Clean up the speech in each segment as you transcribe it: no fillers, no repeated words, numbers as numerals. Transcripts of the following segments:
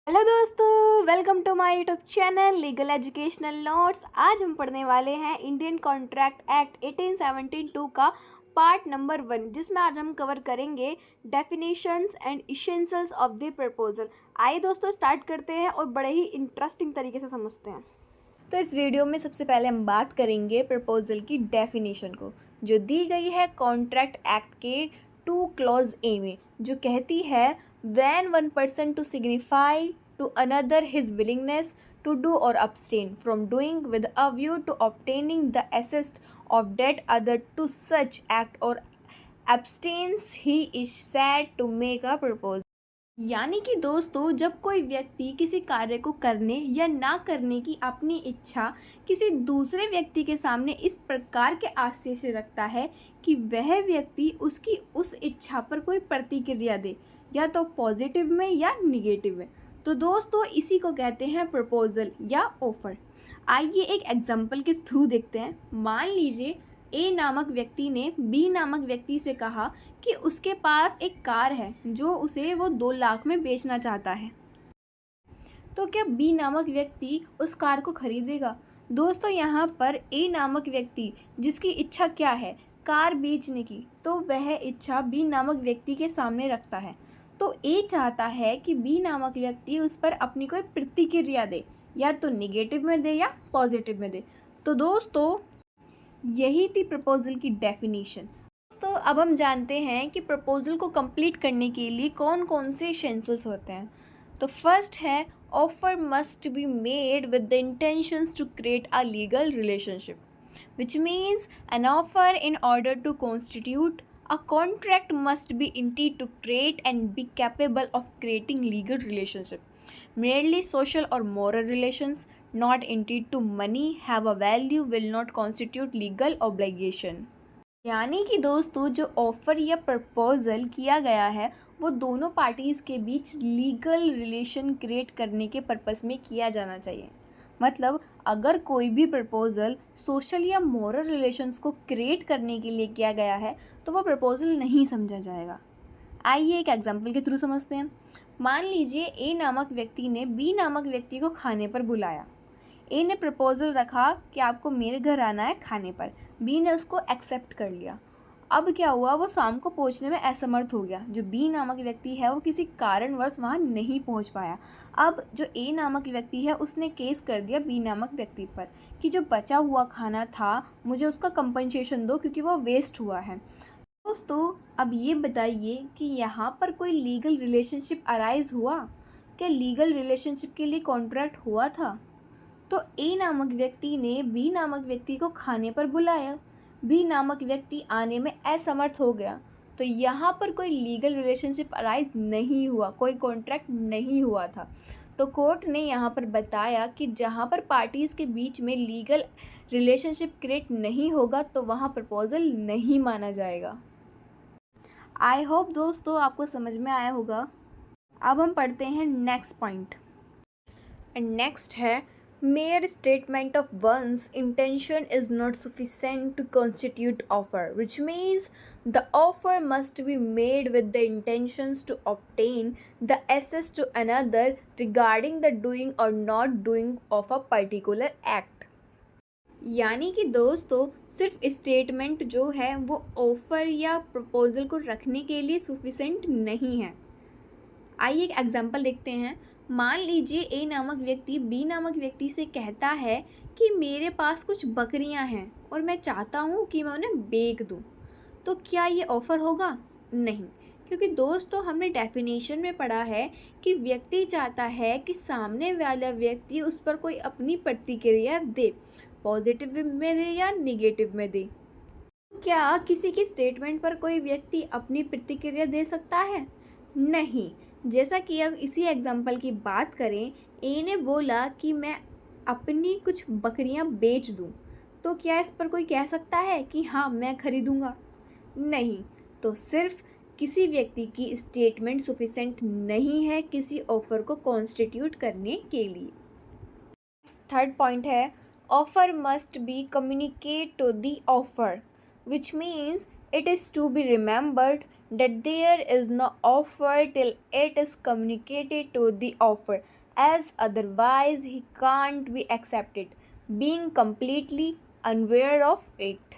Hello दोस्तों, welcome to my YouTube channel legal educational notes. आज हम पढ़ने वाले हैं इंडियन कॉन्ट्रैक्ट एक्ट 1872 का पार्ट नंबर 1, जिसमें आज हम कवर करेंगे definitions and essentials of the proposal. आइए दोस्तों स्टार्ट करते हैं और बड़े ही इंटरेस्टिंग तरीके से समझते हैं। तो इस वीडियो में सबसे पहले हम बात करेंगे प्रपोजल की डेफिनेशन को, जो दी गई है कॉन्ट्रैक्ट एक्ट के 2 क्लॉज ए में, जो कहती है when one person to signify to another his willingness to do or abstain from doing with a view to obtaining the assist of that other to such act or abstains, he is said to make a proposal। यानी कि दोस्तों, जब कोई व्यक्ति किसी कार्य को करने या ना करने की अपनी इच्छा किसी दूसरे व्यक्ति के सामने इस प्रकार के आशय से रखता है कि वह व्यक्ति उसकी उस इच्छा पर कोई प्रतिक्रिया दे, या तो पॉजिटिव में या निगेटिव में, तो दोस्तों इसी को कहते हैं प्रपोजल या ऑफर। आइए एक एग्जांपल के थ्रू देखते हैं। मान लीजिए ए नामक व्यक्ति ने बी नामक व्यक्ति से कहा कि उसके पास एक कार है जो उसे वो 2 लाख में बेचना चाहता है। तो क्या बी नामक व्यक्ति उस कार को खरीदेगा? दोस्तों यहाँ पर ए नामक व्यक्ति जिसकी इच्छा क्या है, कार बेचने की, तो वह इच्छा बी नामक व्यक्ति के सामने रखता है। तो ए चाहता है कि बी नामक व्यक्ति उस पर अपनी कोई प्रतिक्रिया दे, या तो निगेटिव में दे या पॉजिटिव में दे। तो दोस्तों यही थी प्रपोजल की डेफिनेशन। तो अब हम जानते हैं कि प्रपोजल को कंप्लीट करने के लिए कौन कौन से एसेंशियल्स होते हैं। तो फर्स्ट है, offer must be made with the intentions to create a legal relationship, which means an offer in order to constitute a contract must be intended to create and be capable of creating legal relationship. Merely social or moral relations not intended to money have a value will not constitute legal obligation। यानी कि दोस्तों जो offer या proposal किया गया है वो दोनों पार्टीज़ के बीच लीगल रिलेशन क्रिएट करने के पर्पस में किया जाना चाहिए। मतलब अगर कोई भी प्रपोज़ल सोशल या मॉरल रिलेशंस को क्रिएट करने के लिए किया गया है तो वो प्रपोज़ल नहीं समझा जाएगा। आइए एक एग्जांपल के थ्रू समझते हैं। मान लीजिए ए नामक व्यक्ति ने बी नामक व्यक्ति को खाने पर बुलाया। ए ने प्रपोज़ल रखा कि आपको मेरे घर आना है खाने पर। बी ने उसको एक्सेप्ट कर लिया। अब क्या हुआ, वो शाम को पहुंचने में असमर्थ हो गया। जो बी नामक व्यक्ति है वो किसी कारणवश वहां नहीं पहुंच पाया। अब जो ए नामक व्यक्ति है उसने केस कर दिया बी नामक व्यक्ति पर कि जो बचा हुआ खाना था मुझे उसका कंपनसेशन दो क्योंकि वो वेस्ट हुआ है। दोस्तों अब ये बताइए कि यहाँ पर कोई लीगल रिलेशनशिप अराइज हुआ? क्या लीगल रिलेशनशिप के लिए कॉन्ट्रैक्ट हुआ था? तो ए नामक व्यक्ति ने बी नामक व्यक्ति को खाने पर बुलाया। बी नामक व्यक्ति आने में असमर्थ हो गया, तो यहाँ पर कोई लीगल रिलेशनशिप अराइज नहीं हुआ, कोई कॉन्ट्रैक्ट नहीं हुआ था। तो कोर्ट ने यहाँ पर बताया कि जहाँ पर पार्टीज़ के बीच में लीगल रिलेशनशिप क्रिएट नहीं होगा तो वहाँ प्रपोजल नहीं माना जाएगा। आई होप दोस्तों आपको समझ में आया होगा। अब हम पढ़ते हैं नेक्स्ट पॉइंट, एंड नेक्स्ट है, mere statement of one's intention is not sufficient to constitute offer, which means the offer must be made with the intentions to obtain the access to another regarding the doing or not doing of a particular act। यानी कि दोस्तों सिर्फ statement जो है वो offer या proposal को रखने के लिए सफिशेंट नहीं है। आइए एक एग्जांपल देखते हैं। मान लीजिए ए नामक व्यक्ति बी नामक व्यक्ति से कहता है कि मेरे पास कुछ बकरियां हैं और मैं चाहता हूं कि मैं उन्हें बेच दूं। तो क्या ये ऑफ़र होगा? नहीं, क्योंकि दोस्तों हमने डेफिनेशन में पढ़ा है कि व्यक्ति चाहता है कि सामने वाला व्यक्ति उस पर कोई अपनी प्रतिक्रिया दे, पॉजिटिव में दे या निगेटिव में दे। क्या किसी की स्टेटमेंट पर कोई व्यक्ति अपनी प्रतिक्रिया दे सकता है? नहीं। जैसा कि अब इसी एग्जांपल की बात करें, ए ने बोला कि मैं अपनी कुछ बकरियां बेच दूं, तो क्या इस पर कोई कह सकता है कि हाँ मैं खरीदूंगा? नहीं। तो सिर्फ किसी व्यक्ति की स्टेटमेंट सफिशेंट नहीं है किसी ऑफर को कॉन्स्टिट्यूट करने के लिए। थर्ड पॉइंट है, offer must be communicate to the offer, which means it is to be remembered that there is no offer till it is communicated to the offer, as otherwise he can't be accepted, being completely unaware of it।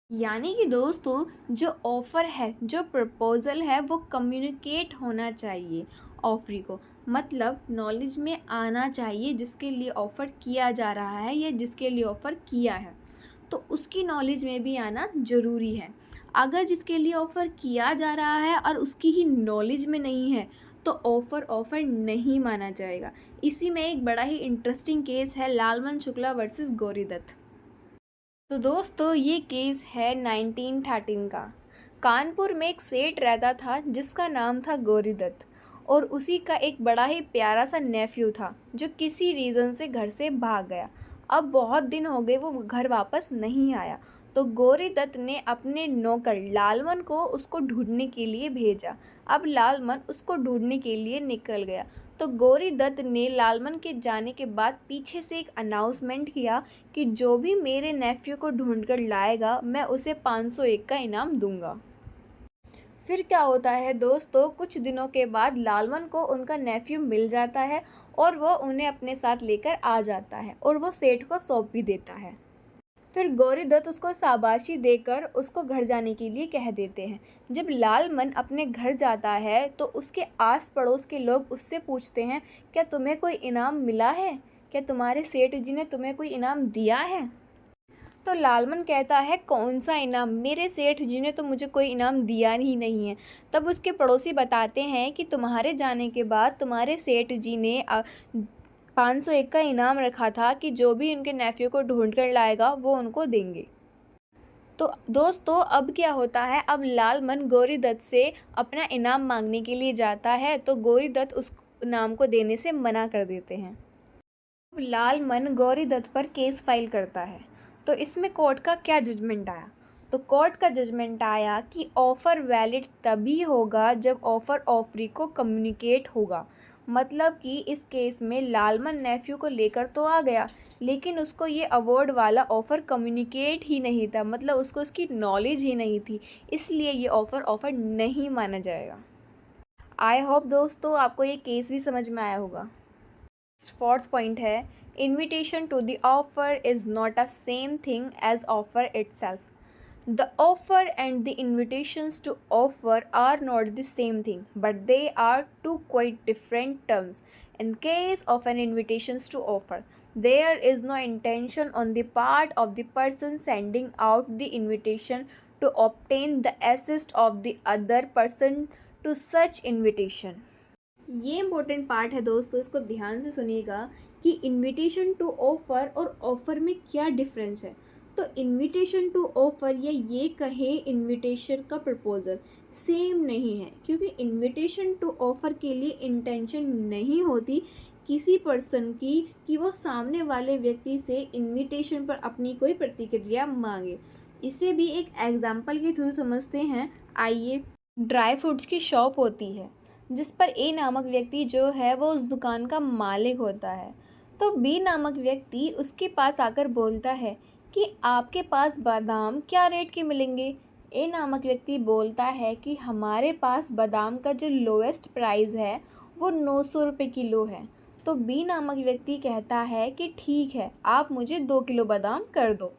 यानी कि दोस्तों जो offer है, जो proposal है, वो communicate होना चाहिए ऑफ़री को, मतलब नॉलेज में आना चाहिए जिसके लिए ऑफ़र किया जा रहा है या जिसके लिए ऑफ़र किया है, तो उसकी नॉलेज में भी आना ज़रूरी है। अगर जिसके लिए ऑफ़र किया जा रहा है और उसकी ही नॉलेज में नहीं है तो ऑफ़र नहीं माना जाएगा। इसी में एक बड़ा ही इंटरेस्टिंग केस है लालमन शुक्ला वर्सेस गौरी दत्त। तो दोस्तों ये केस है 1913 का। कानपुर में एक सेठ रहता था जिसका नाम था गौरी दत्त, और उसी का एक बड़ा ही प्यारा सा नेफ्यू था जो किसी रीज़न से घर से भाग गया। अब बहुत दिन हो गए वो घर वापस नहीं आया, तो गौरी दत्त ने अपने नौकर लालमन को उसको ढूंढने के लिए भेजा। अब लालमन उसको ढूंढने के लिए निकल गया, तो गौरी दत्त ने लालमन के जाने के बाद पीछे से एक अनाउंसमेंट किया कि जो भी मेरे नेफ्यू को ढूंढ कर लाएगा मैं उसे 501 का इनाम दूंगा। फिर क्या होता है दोस्तों, कुछ दिनों के बाद लालमन को उनका नेफ्यू मिल जाता है और वो उन्हें अपने साथ लेकर आ जाता है और वो सेठ को सौंप भी देता है। फिर गौरी दत्त उसको शाबाशी देकर उसको घर जाने के लिए कह देते हैं। जब लालमन अपने घर जाता है तो उसके आस पड़ोस के लोग उससे पूछते हैं, क्या तुम्हें कोई इनाम मिला है? क्या तुम्हारे सेठ जी ने तुम्हें कोई इनाम दिया है? तो लालमन कहता है, कौन सा इनाम? मेरे सेठ जी ने तो मुझे कोई इनाम दिया ही नहीं है। तब उसके पड़ोसी बताते हैं कि तुम्हारे जाने के बाद तुम्हारे सेठ जी ने 501 का इनाम रखा था कि जो भी उनके नेफ्यू को ढूंढ कर लाएगा वो उनको देंगे। तो दोस्तों अब क्या होता है, अब लालमन गौरी दत्त से अपना इनाम मांगने के लिए जाता है, तो गौरी दत्त उस इनाम को देने से मना कर देते हैं। अब लालमन गौरी दत्त पर केस फाइल करता है। तो इसमें कोर्ट का क्या जजमेंट आया? तो कोर्ट का जजमेंट आया कि ऑफ़र वैलिड तभी होगा जब ऑफ़र ऑफरी को कम्युनिकेट होगा। मतलब कि इस केस में लालमन नेफ्यू को लेकर तो आ गया, लेकिन उसको ये अवार्ड वाला ऑफ़र कम्युनिकेट ही नहीं था, मतलब उसको उसकी नॉलेज ही नहीं थी, इसलिए ये ऑफ़र नहीं माना जाएगा। आई होप दोस्तों आपको ये केस भी समझ में आया होगा। फोर्थ पॉइंट है, invitation to the offer is not a same thing as offer itself. The offer and the invitations to offer are not the same thing, but they are two quite different terms. In case of an invitations to offer, there is no intention on the part of the person sending out the invitation to obtain the assist of the other person to such invitation. ये important part है दोस्तों, इसको ध्यान से सुनिएगा कि invitation to offer और offer में क्या डिफरेंस है। तो इन्विटेशन टू ऑफ़र या ये कहे इन्विटेशन का प्रपोज़ल सेम नहीं है, क्योंकि इन्विटेशन टू ऑफ़र के लिए इंटेंशन नहीं होती किसी पर्सन की कि वो सामने वाले व्यक्ति से इन्विटेशन पर अपनी कोई प्रतिक्रिया मांगे। इसे भी एक एग्जाम्पल के थ्रू समझते हैं। आइए, ड्राई फ्रूट्स की शॉप होती है जिस पर ए नामक व्यक्ति जो है वो उस दुकान का मालिक होता है। तो बी नामक व्यक्ति उसके पास आकर बोलता है कि आपके पास बादाम क्या रेट के मिलेंगे? ए नामक व्यक्ति बोलता है कि हमारे पास बादाम का जो लोएस्ट प्राइस है वो 900 रुपये किलो है। तो बी नामक व्यक्ति कहता है कि ठीक है, आप मुझे 2 किलो बादाम कर दो।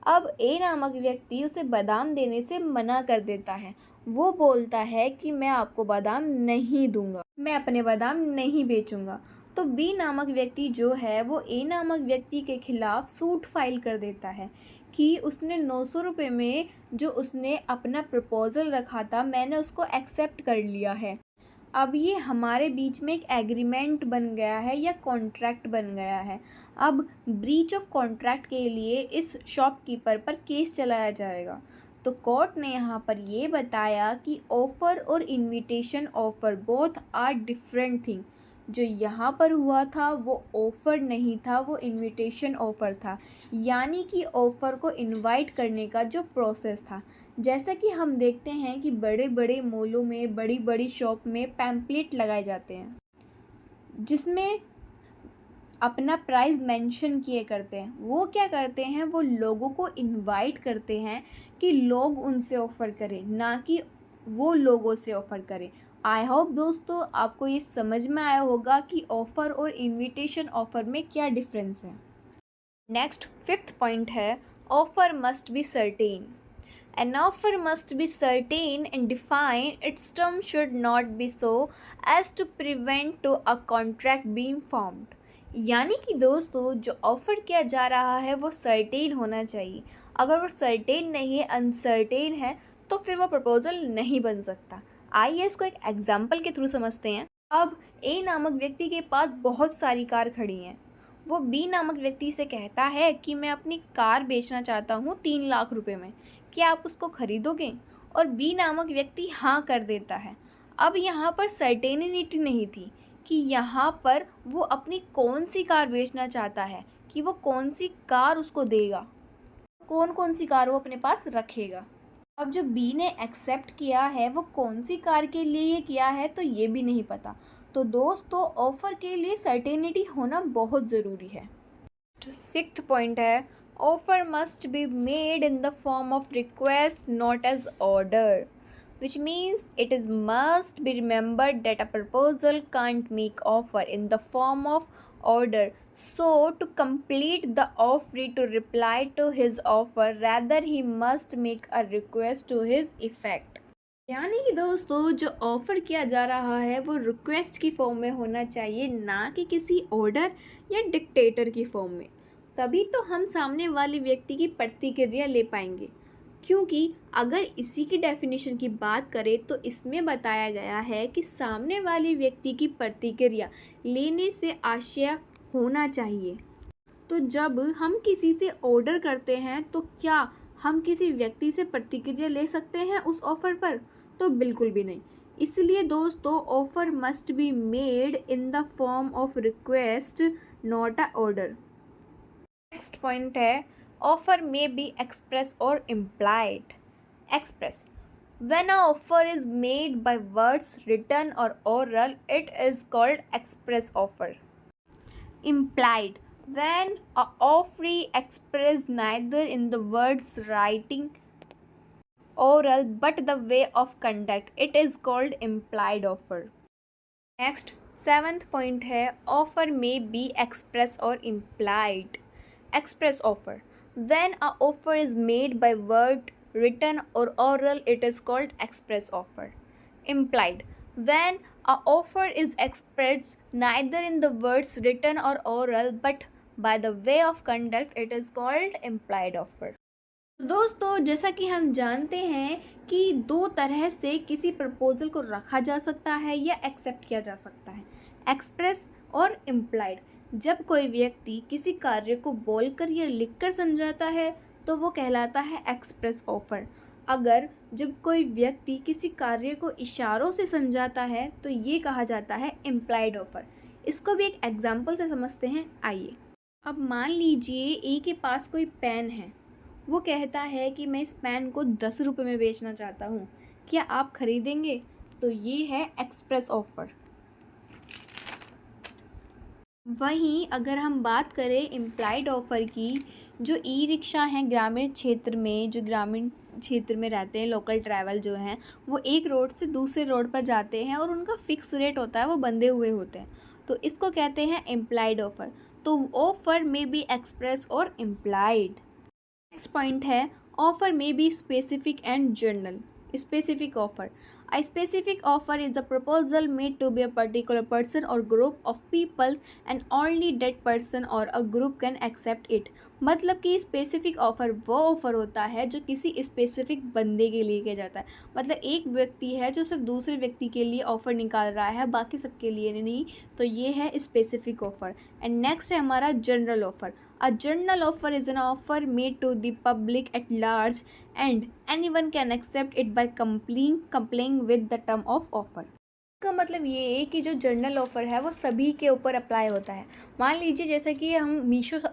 अब ए नामक व्यक्ति उसे बादाम देने से मना कर देता है। वो बोलता है कि मैं आपको बादाम नहीं दूंगा, मैं अपने बादाम नहीं बेचूंगा। तो बी नामक व्यक्ति जो है वो ए नामक व्यक्ति के खिलाफ सूट फाइल कर देता है कि उसने 900 रुपये में जो उसने अपना प्रपोज़ल रखा था मैंने उसको एक्सेप्ट कर लिया है। अब ये हमारे बीच में एक एग्रीमेंट बन गया है या कॉन्ट्रैक्ट बन गया है। अब ब्रीच ऑफ कॉन्ट्रैक्ट के लिए इस शॉपकीपर पर केस चलाया जाएगा। तो कोर्ट ने यहाँ पर ये बताया कि ऑफ़र और invitation offer both are different thing. जो यहाँ पर हुआ था वो ऑफ़र नहीं था, वो इनविटेशन ऑफ़र था। यानी कि ऑफ़र को इनवाइट करने का जो प्रोसेस था, जैसा कि हम देखते हैं कि बड़े बड़े मॉलों में, बड़ी बड़ी शॉप में पैम्पलेट लगाए जाते हैं जिसमें अपना प्राइस मेंशन किए करते हैं। वो क्या करते हैं, वो लोगों को इनवाइट करते हैं कि लोग उनसे ऑफ़र करें, ना कि वो लोगों से ऑफ़र करें। आई होप दोस्तों आपको ये समझ में आया होगा कि ऑफ़र और इनविटेशन ऑफ़र में क्या डिफरेंस है। नेक्स्ट 5th पॉइंट है, offer must be certain. An offer must be certain and defined. Its terms should not be so as to prevent to a contract being formed. यानी कि दोस्तों जो offer किया जा रहा है वो सर्टेन होना चाहिए। अगर वो सर्टेन नहीं है, अनसर्टेन है, तो फिर वो प्रपोज़ल नहीं बन सकता। आइए इसको एक एग्जाम्पल के थ्रू समझते हैं। अब ए नामक व्यक्ति के पास बहुत सारी कार खड़ी हैं। वो बी नामक व्यक्ति से कहता है कि मैं अपनी कार बेचना चाहता हूँ 3 लाख रुपए में, क्या आप उसको खरीदोगे? और बी नामक व्यक्ति हाँ कर देता है। अब यहाँ पर सर्टेनिटी नहीं थी कि यहाँ पर वो अपनी कौन सी कार बेचना चाहता है, कि वो कौन सी कार उसको देगा, कौन कौन सी कार वो अपने पास रखेगा। अब जो बी ने एक्सेप्ट किया है वो कौन सी कार के लिए ये किया है तो ये भी नहीं पता। तो दोस्तों ऑफ़र के लिए सर्टेनिटी होना बहुत ज़रूरी है। 6th पॉइंट है, offer must be made in the form of request, not as order, which means it is must be remembered that a proposal can't make offer in the form of order. So to complete the offeree to reply to his offer, rather he must make a request to his effect. यानी कि दोस्तों जो offer किया जा रहा है वो request की फॉर्म में होना चाहिए, ना कि किसी ऑर्डर या डिक्टेटर की फॉर्म में। तभी तो हम सामने वाले व्यक्ति की प्रतिक्रिया ले पाएंगे, क्योंकि अगर इसी की डेफिनेशन की बात करें तो इसमें बताया गया है कि सामने वाले व्यक्ति की प्रतिक्रिया लेने से आशय होना चाहिए। तो जब हम किसी से ऑर्डर करते हैं तो क्या हम किसी व्यक्ति से प्रतिक्रिया ले सकते हैं उस ऑफ़र पर? तो बिल्कुल भी नहीं। इसलिए दोस्तों offer must be made in the form of request, not a order. Next point है, ऑफ़र मे बी एक्सप्रेस और implied. Express, when an offer is made by words written or oral, it is called express offer. Implied, when a offeree express neither in the words writing oral but the way of conduct, it is called implied offer. Next 7th point है, offer may be express or implied. Express offer, when a offer is made by word written or oral, it is called express offer. Implied, when a offer is expressed neither in the words written or oral but by the way of conduct, it is called implied offer. दोस्तों जैसा कि हम जानते हैं कि 2 तरह से किसी प्रपोज़ल को रखा जा सकता है या एक्सेप्ट किया जा सकता है, एक्सप्रेस और इम्प्लाइड। जब कोई व्यक्ति किसी कार्य को बोलकर या लिखकर समझाता है तो वो कहलाता है एक्सप्रेस ऑफ़र। अगर जब कोई व्यक्ति किसी कार्य को इशारों से समझाता है तो ये कहा जाता है इम्प्लाइड ऑफ़र। इसको भी एक एग्जाम्पल से समझते हैं, आइए। अब मान लीजिए ए के पास कोई पेन है, वो कहता है कि मैं इस पेन को 10 रुपये में बेचना चाहता हूँ, क्या आप खरीदेंगे? तो ये है एक्सप्रेस ऑफ़र। वहीं अगर हम बात करें इम्प्लाइड ऑफ़र की, जो ई रिक्शा हैं ग्रामीण क्षेत्र में, जो ग्रामीण क्षेत्र में रहते हैं, लोकल ट्रैवल जो हैं, वो एक रोड से दूसरे रोड पर जाते हैं और उनका फ़िक्स रेट होता है, वो बंधे हुए होते हैं, तो इसको कहते हैं इम्प्लाइड ऑफ़र। तो ऑफ़र में बी एक्सप्रेस और इम्प्लाइड। नेक्स्ट पॉइंट है, offer may be specific and general. Specific offer, a specific offer is a proposal made to be a particular person or group of people and only that person or a group can accept it। मतलब कि specific offer वो offer होता है जो किसी specific बंदे के लिए किया जाता है। मतलब एक व्यक्ति है जो सिर्फ दूसरे व्यक्ति के लिए ऑफ़र निकाल रहा है, बाकी सबके लिए नहीं, तो ये है स्पेसिफिक ऑफ़र। एंड नेक्स्ट है हमारा general offer. A general offer is an offer made to the public at large and anyone can accept it by complying with the term of offer। इसका मतलब ये है कि जो जनरल ऑफ़र है वो सभी के ऊपर अप्लाई होता है। मान लीजिए जैसे कि हम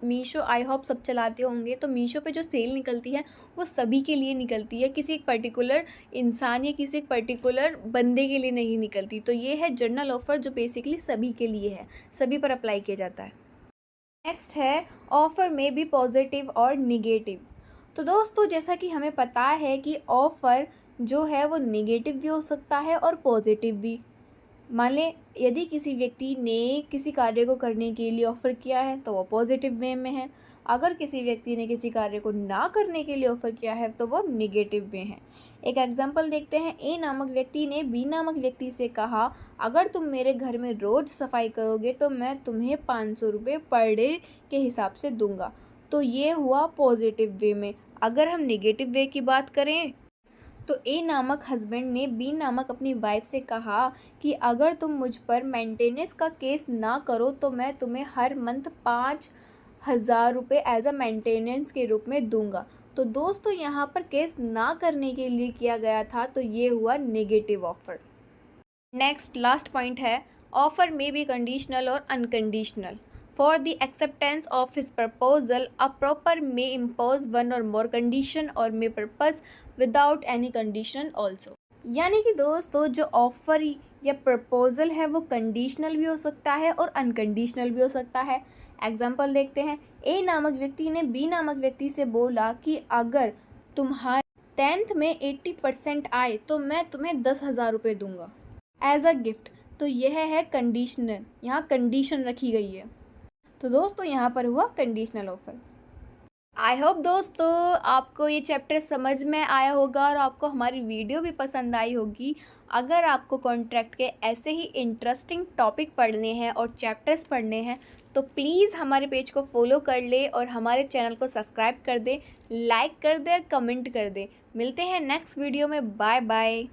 मीशो आई होप सब चलाते होंगे, तो मीशो पे जो सेल निकलती है वो सभी के लिए निकलती है, किसी एक पर्टिकुलर इंसान या किसी एक पर्टिकुलर बंदे के लिए नहीं निकलती। तो ये है जनरल ऑफ़र जो बेसिकली सभी के लिए है, सभी पर अप्लाई किया जाता है। नेक्स्ट है, ऑफ़र में भी पॉजिटिव और निगेटिव। तो दोस्तों जैसा कि हमें पता है कि ऑफ़र जो है वो नेगेटिव भी हो सकता है और पॉजिटिव भी। मान लें यदि किसी व्यक्ति ने किसी कार्य को करने के लिए ऑफ़र किया है तो वो पॉजिटिव वे में है। अगर किसी व्यक्ति ने किसी कार्य को ना करने के लिए ऑफ़र किया है तो वो नेगेटिव में है। एक एग्जांपल देखते हैं। ए नामक व्यक्ति ने बी नामक व्यक्ति से कहा, अगर तुम मेरे घर में रोज़ सफाई करोगे तो मैं तुम्हें 500 रुपये पर डे के हिसाब से दूंगा। तो ये हुआ पॉजिटिव वे में। अगर हम नेगेटिव वे की बात करें तो ए नामक हस्बैंड ने बी नामक अपनी वाइफ से कहा कि अगर तुम मुझ पर मेंटेनेंस का केस ना करो तो मैं तुम्हें हर मंथ 5,000 रुपये एज अ मेंटेनेंस के रूप में दूंगा। तो दोस्तों यहाँ पर केस ना करने के लिए किया गया था, तो ये हुआ negative offer. Next last point है, ऑफर मे बी कंडीशनल और unconditional. For the acceptance of his proposal, a proper may impose one or more condition or may propose without any condition also। यानी कि दोस्तों जो offer या proposal है वो conditional भी हो सकता है और अनकंडीशनल भी हो सकता है। एग्जाम्पल देखते हैं। ए नामक व्यक्ति ने बी नामक व्यक्ति से बोला कि अगर तुम्हारे 10th में 80% आए तो मैं तुम्हें 10,000 रुपये दूंगा एज अ गिफ्ट। तो यह है कंडीशनल, यहाँ कंडीशन रखी गई है। तो दोस्तों यहाँ पर हुआ कंडीशनल ऑफर। आई होप दोस्तों आपको ये चैप्टर समझ में आया होगा और आपको हमारी वीडियो भी पसंद आई होगी। अगर आपको कॉन्ट्रैक्ट के ऐसे ही इंटरेस्टिंग टॉपिक पढ़ने हैं और चैप्टर्स पढ़ने हैं तो प्लीज़ हमारे पेज को फॉलो कर ले और हमारे चैनल को सब्सक्राइब कर दे, लाइक कर दे और कमेंट कर दे। मिलते हैं नेक्स्ट वीडियो में। Bye bye.